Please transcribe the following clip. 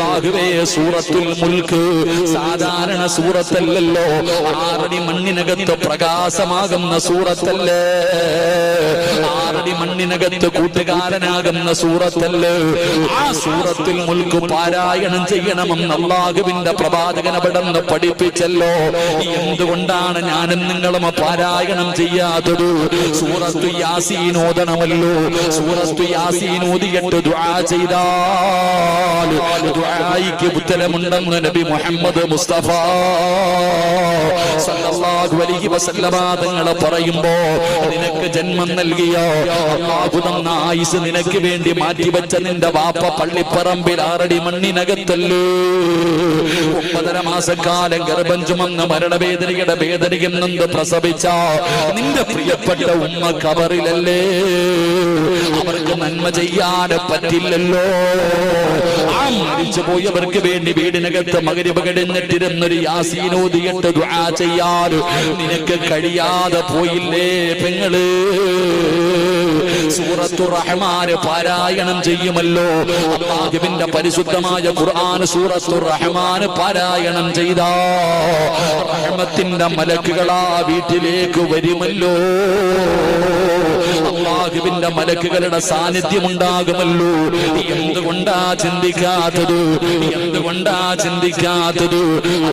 അല്ലാഹുവേ സൂറത്തുൽ മുൽക്ക് സാധാരണ സൂറത്തല്ലല്ലോ, 6 അടി മണ്ണിനകത്ത് പ്രകാശമാകുന്ന സൂറത്തല്ലേ, 6 അടി മണ്ണിനകത്ത് കൂട്ടുകാരനാകുന്ന സൂറത്തല്ലേ. ആ സൂറത്തുൽ മുൽക്ക് പാരായണം ചെയ്യണമെന്ന് അല്ലാഹുവിന്റെ പ്രവാചകൻ അവിടുന്ന് പഠിപ്പിച്ചല്ലോ. എന്തുകൊണ്ടാണ് ഞാനും നിങ്ങളും പാരായണം ചെയ്യാത്തത്? സൂറത്തു യാസീൻ ഓതണമല്ലോ. സൂറത്തു യാസീൻ ഓതിയിട്ട് ദുആ ചെയ്താൽ ദുആയിക്ക് ഉത്തരമുണ്ടെന്ന് നബി മുഹമ്മദ് മുസ്തഫ സല്ലല്ലാഹു അലൈഹി വസല്ലമ തങ്ങൾ പറയുമ്പോ, നിനക്ക് ജന്മം നൽകിയ അല്ലാഹു തന്ന ആയുസ് നിനക്ക് വേണ്ടി മാറ്റിവെച്ച നിന്റെ വാപ്പ പള്ളിപ്പറമ്പിൽ 6 അടി മണ്ണിനകത്തല്ലേ 9.5 മാസക്കാലം ഗർഭം ചുമന്ന് മരണവേദനയുടെ വേദനയും നിന്ന് പ്രസവിച്ച നിന്റെ പ്രിയപ്പെട്ട ഉമ്മ ഖബറിലല്ലേ. അവർക്ക് നന്മ ചെയ്യാൻ പറ്റില്ലല്ലോ. ആ മരിച്ചു പോയവർക്ക് വേണ്ടി വീടിനകത്ത് മഗ്‌രിബ് കഴിഞ്ഞിട്ടിരുന്നൊരു യാസീൻ ഓതിയിട്ട് ദുആ ചെയ്യാൻ നിനക്ക് കഴിയാതെ പോയില്ലേ പെങ്ങള്? സൂറത്തു റഹ്മാൻ പാരായണം ചെയ്യുമല്ലോ. അല്ലാഹുവിന്റെ പരിശുദ്ധമായ ഖുർആൻ സൂറത്തു റഹ്മാൻ പാരായണം ചെയ്താ റഹ്മത്തിന്റെ മലക്കുകൾ ആ വീട്ടിലേക്ക് വരുമല്ലോ. അല്ലാഹുവിന്റെ മലക്കുകളുടെ സാന്നിധ്യം ഉണ്ടാകുമല്ലോ. എന്തുകൊണ്ടാ ചിന്തിക്കാത്തത്? എന്തുകൊണ്ടാ ചിന്തിക്കാത്തത്?